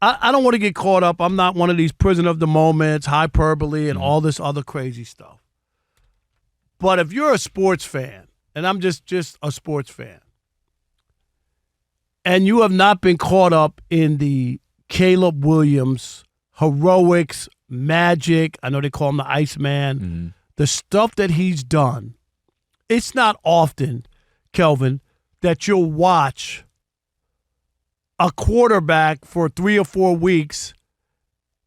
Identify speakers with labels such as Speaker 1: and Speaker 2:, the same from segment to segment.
Speaker 1: I don't want to get caught up. I'm not one of these prison of the moments, hyperbole, and all this other crazy stuff. But if you're a sports fan, and I'm just a sports fan, and you have not been caught up in the Caleb Williams heroics, magic, I know they call him the Iceman, the stuff that he's done, it's not often, Kelvin, that you'll watch a quarterback for 3 or 4 weeks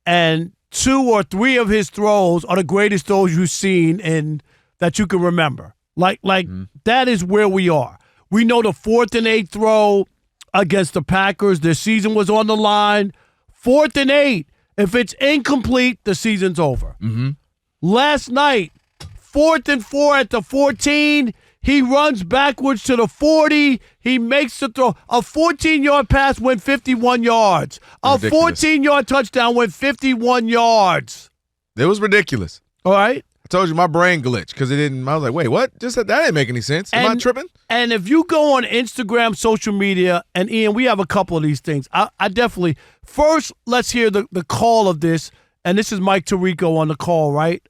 Speaker 1: and 2 or 3 of his throws are the greatest throws you've seen and that you can remember. Like that is where we are. We know the 4th and 8 throw against the Packers, their season was on the line. 4th and 8. If it's incomplete, the season's over. Last night, 4th and 4 at the 14. He runs backwards to the 40. He makes the throw. A 14-yard pass went 51 yards. A 14-yard touchdown went 51 yards.
Speaker 2: It was ridiculous.
Speaker 1: All right?
Speaker 2: I told you my brain glitched because it didn't. I was like, wait, what? That didn't make any sense. Am I tripping?
Speaker 1: And if you go on Instagram, social media, and Ian, we have a couple of these things. I definitely – first, let's hear the call of this. And this is Mike Tirico on the call, right?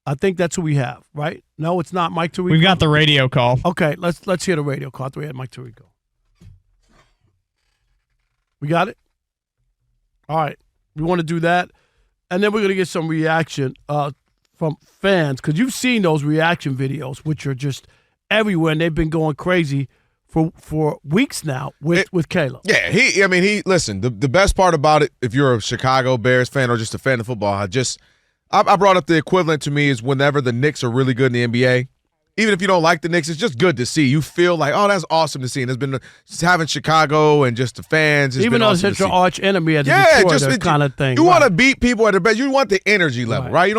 Speaker 1: I think that's who we have, right? No, it's not Mike Tirico.
Speaker 3: We've got the radio call.
Speaker 1: Okay, let's hear the radio call. I thought we had Mike Tirico. We got it? All right. We want to do that. And then we're going to get some reaction from fans, because you've seen those reaction videos, which are just everywhere, and they've been going crazy for weeks now with Caleb.
Speaker 2: Yeah, listen, the best part about it, if you're a Chicago Bears fan or just a fan of football, I brought up the equivalent to me is whenever the Knicks are really good in the NBA, even if you don't like the Knicks, it's just good to see. You feel like, oh, that's awesome to see. And it's been just having Chicago and just the fans.
Speaker 1: Even though
Speaker 2: awesome
Speaker 1: it's such an arch enemy at the kind of thing.
Speaker 2: You want to beat people at their best. You want the energy level, right?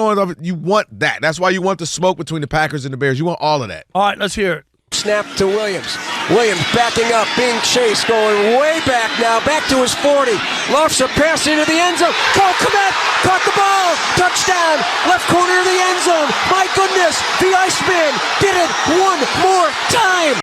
Speaker 2: You want that. That's why you want the smoke between the Packers and the Bears. You want all of that.
Speaker 1: All right, let's hear it.
Speaker 4: Snap to Williams. Williams backing up, being chased, going way back now, back to his 40. Lofts a pass into the end zone. Cole Kmet caught the ball. Touchdown. Left corner of the end zone. My goodness, the Iceman did it one more time.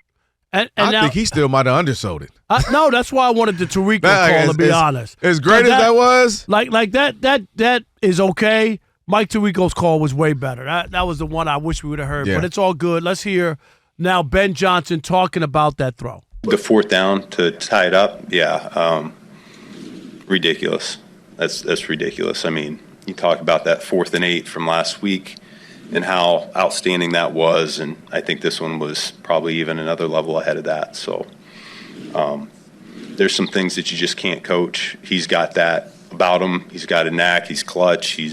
Speaker 1: And
Speaker 2: I think he still might have undersold it.
Speaker 1: No, that's why I wanted the Tirico call, to be honest.
Speaker 2: As great as that was.
Speaker 1: Like that is okay. Mike Tirico's call was way better. That was the one I wish we would have heard. Yeah. But it's all good. Let's hear now Ben Johnson talking about that throw.
Speaker 5: The 4th down to tie it up, ridiculous. That's ridiculous. I mean, you talk about that 4th and 8 from last week and how outstanding that was, and I think this one was probably even another level ahead of that. So there's some things that you just can't coach. He's got that about him. He's got a knack. He's clutch. He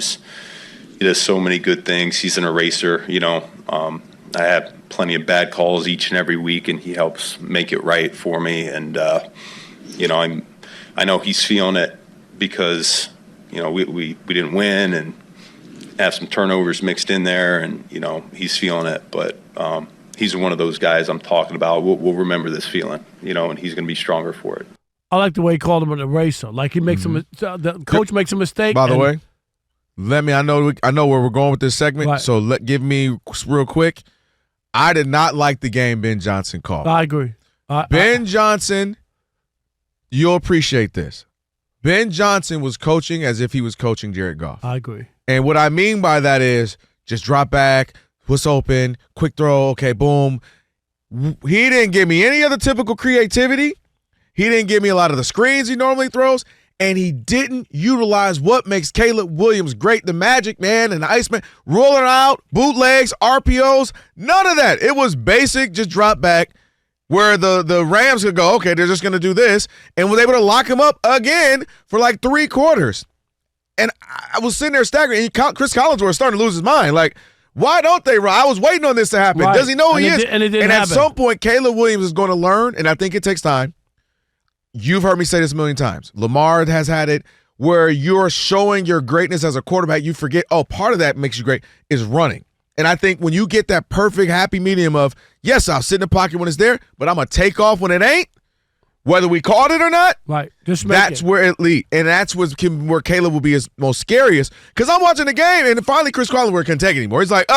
Speaker 5: does so many good things. He's an eraser, I have plenty of bad calls each and every week, and he helps make it right for me. And I know he's feeling it because we didn't win and have some turnovers mixed in there, and he's feeling it. But he's one of those guys I'm talking about. We'll remember this feeling, and he's going to be stronger for it.
Speaker 1: I like the way he called him an eraser. Like he makes the coach makes a mistake.
Speaker 2: By the way, I know where we're going with this segment. Right. So give me real quick. I did not like the game Ben Johnson called.
Speaker 1: I agree.
Speaker 2: Ben Johnson, you'll appreciate this. Ben Johnson was coaching as if he was coaching Jared Goff.
Speaker 1: I agree.
Speaker 2: And what I mean by that is just drop back, what's open, quick throw, okay, boom. He didn't give me any of the typical creativity. He didn't give me a lot of the screens he normally throws. And he didn't utilize what makes Caleb Williams great, the magic, man, and the Iceman, rolling out, bootlegs, RPOs, none of that. It was basic, just drop back, where the Rams could go, okay, they're just going to do this, and was able to lock him up again for like 3 quarters. And I was sitting there staggering, and Chris Collinsworth starting to lose his mind. Like, why don't they run? I was waiting on this to happen. Right. Does he know who he is?
Speaker 1: And it didn't
Speaker 2: and
Speaker 1: happen.
Speaker 2: At some point, Caleb Williams is going to learn, and I think it takes time. You've heard me say this a million times. Lamar has had it where you're showing your greatness as a quarterback. You forget, part of that makes you great is running. And I think when you get that perfect happy medium of, yes, I'll sit in the pocket when it's there, but I'm going to take off when it ain't, whether we called it or not,
Speaker 1: right?
Speaker 2: That's where it leads. And that's where Caleb will be his most scariest. Because I'm watching the game, and finally Chris Collinsworth couldn't take it anymore. He's like,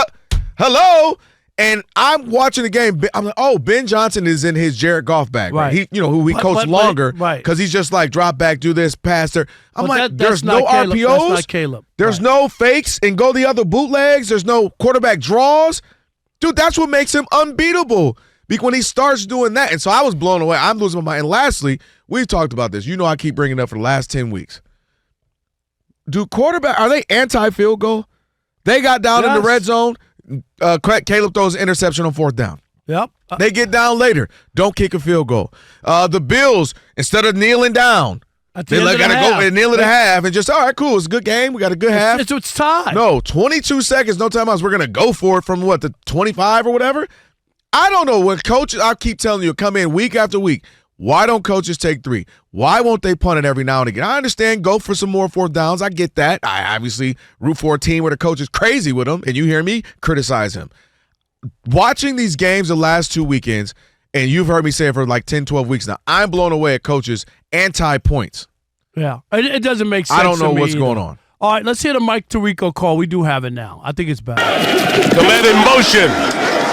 Speaker 2: hello? And I'm watching the game. I'm like, oh, Ben Johnson is in his Jared Goff bag. Right. He, who he coached longer.
Speaker 1: Right.
Speaker 2: Because he's just like, drop back, do this, pass there. I'm like, there's no
Speaker 1: Caleb.
Speaker 2: RPOs.
Speaker 1: That's not Caleb.
Speaker 2: There's no fakes and go the other bootlegs. There's no quarterback draws. Dude, that's what makes him unbeatable. Because when he starts doing that. And so I was blown away. I'm losing my mind. And lastly, we've talked about this. I keep bringing it up for the last 10 weeks. Do quarterback, are they anti-field goal? They got down in the red zone. Caleb throws an interception on 4th down.
Speaker 1: Yep.
Speaker 2: They get down later. Don't kick a field goal. The Bills, instead of kneeling down, they gotta go and kneel at a half and just, all right, cool. It's a good game. We got a good half.
Speaker 1: It's tied.
Speaker 2: No, 22 seconds, no timeouts. We're gonna go for it from the 25 or whatever. I don't know what coaches. I keep telling you, come in week after week. Why don't coaches take 3? Why won't they punt it every now and again? I understand, go for some more 4th downs. I get that. I obviously root for a team where the coach is crazy with them, and you hear me criticize him. Watching these games the last 2 weekends, and you've heard me say it for like 10, 12 weeks now, I'm blown away at coaches anti-points.
Speaker 1: Yeah, it doesn't make sense.
Speaker 2: I don't know
Speaker 1: to me
Speaker 2: what's
Speaker 1: either.
Speaker 2: going on.
Speaker 1: All right, let's hear the Mike Tirico call. We do have it now. I think it's better.
Speaker 3: The man in motion.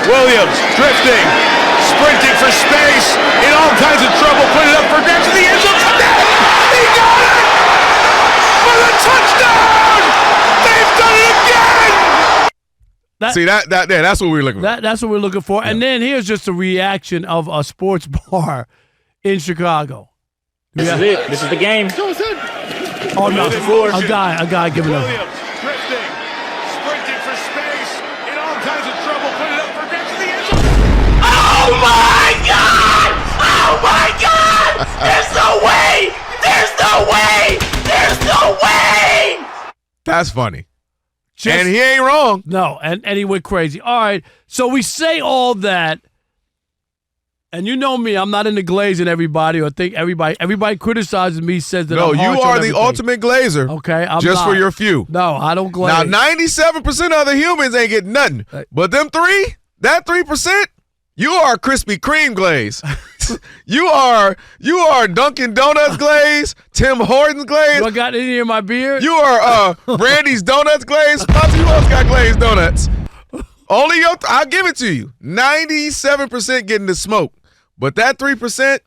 Speaker 3: Williams drifting, sprinting for space, in all kinds of trouble, put it up for grabs in the end zone. He got it! For the touchdown! They've done it again!
Speaker 2: See, that's what we were looking for.
Speaker 1: That's what we're looking for. Yeah. And then here's just a reaction of a sports bar in Chicago.
Speaker 6: This is it. This is the game.
Speaker 1: Oh, no. A guy giving up.
Speaker 3: Williams drifting, sprinting for space, in all kinds of trouble, put it up for grabs in the end zone. Oh my God! Oh my God! There's no way! There's no way! There's no way!
Speaker 2: That's funny. And he ain't wrong.
Speaker 1: No, and he went crazy. All right, so we say all that, and you know me, I'm not into glazing everybody or think everybody criticizes me, says that
Speaker 2: no,
Speaker 1: I'm harsh
Speaker 2: you are
Speaker 1: on
Speaker 2: the
Speaker 1: everything.
Speaker 2: ultimate glazer.
Speaker 1: Okay, I'm
Speaker 2: just
Speaker 1: not.
Speaker 2: for your few.
Speaker 1: No, I don't glaze.
Speaker 2: Now, 97% of the humans ain't getting nothing. But them 3%, you are Krispy Kreme glaze. you are Dunkin' Donuts glaze, Tim Hortons glaze.
Speaker 1: You got any in my beard?
Speaker 2: You are Brandy's Donuts glaze. Sponsor, who else got glazed donuts? Only I'll give it to you. 97% getting the smoke. But that 3%,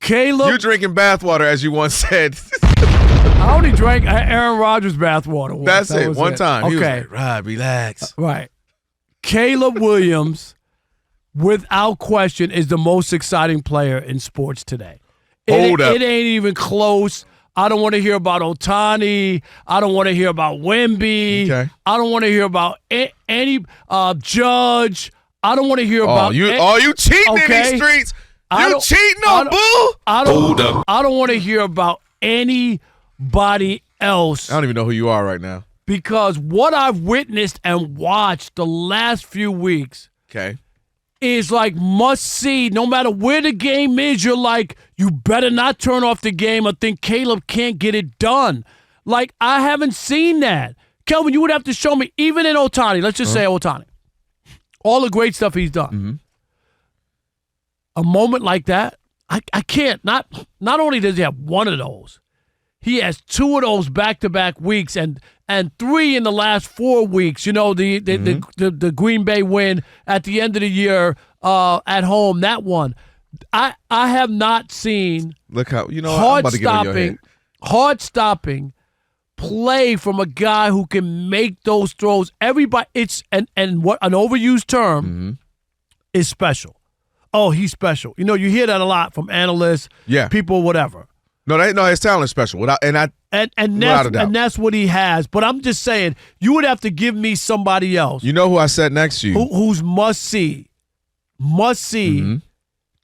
Speaker 1: Caleb,
Speaker 2: you drinking bathwater, as you once said.
Speaker 1: I only drank Aaron Rodgers bathwater once.
Speaker 2: That's it. One time.
Speaker 1: Okay.
Speaker 2: He was like, Rod, relax.
Speaker 1: Right. Caleb Williams, without question, is the most exciting player in sports today.
Speaker 2: Hold up.
Speaker 1: It ain't even close. I don't want to hear about Ohtani. I don't want to hear about Wemby.
Speaker 2: Okay.
Speaker 1: I don't want to hear about any Judge. I don't want to hear about
Speaker 2: you cheating in these streets. You cheating on Boo?
Speaker 1: I don't want to hear about anybody else.
Speaker 2: I don't even know who you are right now.
Speaker 1: Because what I've witnessed and watched the last few weeks is like must see. No matter where the game is, you're like, you better not turn off the game or think Caleb can't get it done. Like, I haven't seen that. Kelvin, you would have to show me, even in Ohtani, let's just say Ohtani, all the great stuff he's done.
Speaker 2: Mm-hmm.
Speaker 1: A moment like that, I can't. Not only does he have one of those, he has two of those back-to-back weeks and 3 in the last 4 weeks. You know, the Green Bay win at the end of the year at home, that one. I have not seen hard-stopping play from a guy who can make those throws. Everybody, and what an overused term is special. Oh, he's special. You know, you hear that a lot from analysts, people, whatever.
Speaker 2: No, his talent is special. And
Speaker 1: that's what he has. But I'm just saying, you would have to give me somebody else.
Speaker 2: You know who I sat next to you?
Speaker 1: Who's must see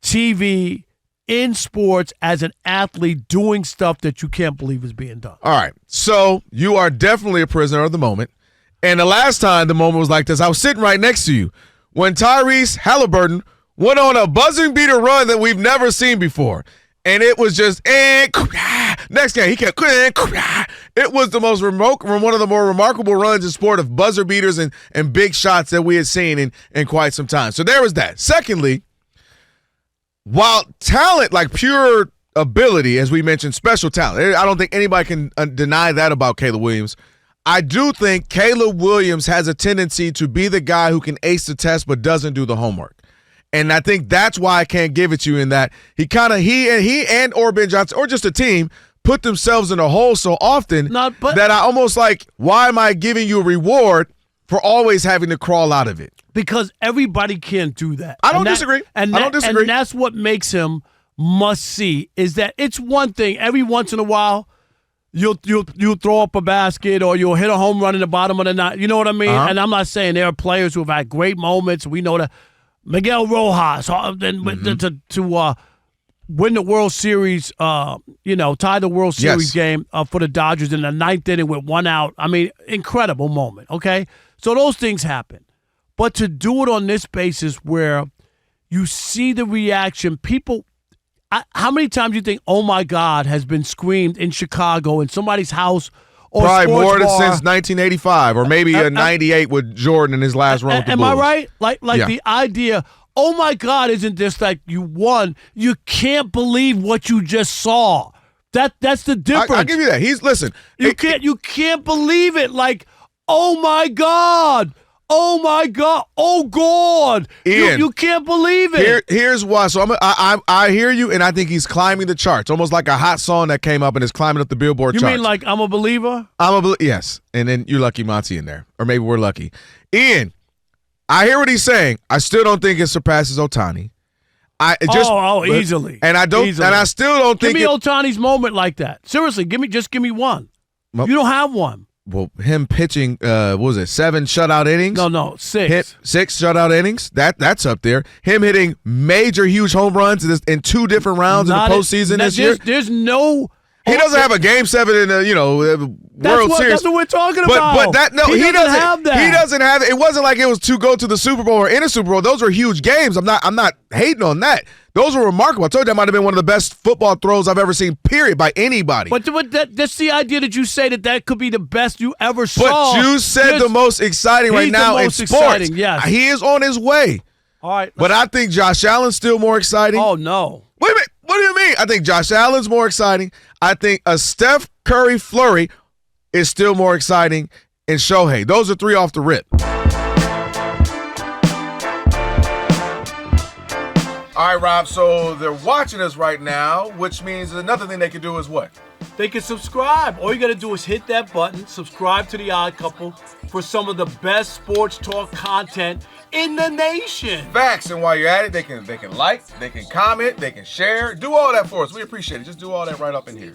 Speaker 1: TV in sports as an athlete doing stuff that you can't believe is being done.
Speaker 2: All right. So you are definitely a prisoner of the moment. And the last time the moment was like this, I was sitting right next to you when Tyrese Halliburton went on a buzzer beater run that we've never seen before. And it was just, next game, he kept, it was one of the more remarkable runs in sport of buzzer beaters and big shots that we had seen in quite some time. So there was that. Secondly, while talent, like pure ability, as we mentioned, special talent, I don't think anybody can deny that about Caleb Williams. I do think Caleb Williams has a tendency to be the guy who can ace the test but doesn't do the homework. And I think that's why I can't give it to you in that he and or Ben Johnson or just a team put themselves in a hole so often that I almost like, why am I giving you a reward for always having to crawl out of it?
Speaker 1: Because everybody can't do that.
Speaker 2: I don't disagree. And
Speaker 1: that's what makes him must see, is that it's one thing every once in a while you'll throw up a basket or you'll hit a home run in the bottom of the ninth. You know what I mean? And I'm not saying there are players who have had great moments. We know that Miguel Rojas to win the World Series, tie the World Series game for the Dodgers in the ninth inning with 1 out. I mean, incredible moment, okay? So those things happen. But to do it on this basis where you see the reaction, people – how many times do you think, oh, my God, has been screamed in Chicago in somebody's house or
Speaker 2: probably more than
Speaker 1: bar?
Speaker 2: Since 1985 or maybe 98 with Jordan in his last run with the Bulls.
Speaker 1: Am I right? Like the idea, oh, my God, isn't this like you won? You can't believe what you just saw. That's the difference.
Speaker 2: I'll give you that.
Speaker 1: You can't believe it. Like, oh, my God. Oh my God! Oh God!
Speaker 2: Ian,
Speaker 1: you can't believe it.
Speaker 2: Here's why. So I hear you, and I think he's climbing the charts, almost like a hot song that came up and is climbing up the Billboard charts.
Speaker 1: You mean like I'm a believer?
Speaker 2: Yes, and then you're lucky Monty in there, or maybe we're lucky. Ian, I hear what he's saying. I still don't think it surpasses Ohtani.
Speaker 1: Easily.
Speaker 2: And I don't,
Speaker 1: easily.
Speaker 2: And I still don't think.
Speaker 1: Give me Ohtani's moment like that. Seriously, give me one.
Speaker 2: Well,
Speaker 1: you don't have one.
Speaker 2: Well, him pitching, 7 shutout innings?
Speaker 1: No, 6.
Speaker 2: 6 shutout innings? That's up there. Him hitting major, huge home runs in 2 different rounds in the postseason this year.
Speaker 1: There's no.
Speaker 2: He doesn't have a Game 7 in the World Series.
Speaker 1: That's what we're talking about.
Speaker 2: But he doesn't have that. He doesn't have it. It wasn't like it was to go to the Super Bowl or in a Super Bowl. Those were huge games. I'm not hating on that. Those were remarkable. I told you that might have been one of the best football throws I've ever seen, period, by anybody.
Speaker 1: But that's the idea that you say that could be the best you ever saw.
Speaker 2: But you said the most exciting right now in sports.
Speaker 1: Exciting, yes.
Speaker 2: He is on his way.
Speaker 1: All right.
Speaker 2: But I think Josh Allen's still more exciting.
Speaker 1: Oh, no.
Speaker 2: Wait a minute. What do you mean? I think Josh Allen's more exciting. I think a Steph Curry flurry is still more exciting. And Shohei. Those are 3 off the rip. All right, Rob, so they're watching us right now, which means another thing they can do is what?
Speaker 1: They can subscribe. All you got to do is hit that button, subscribe to The Odd Couple for some of the best sports talk content in the nation.
Speaker 2: Facts, and while you're at it, they can like, they can comment, they can share. Do all that for us. We appreciate it. Just do all that right up in here.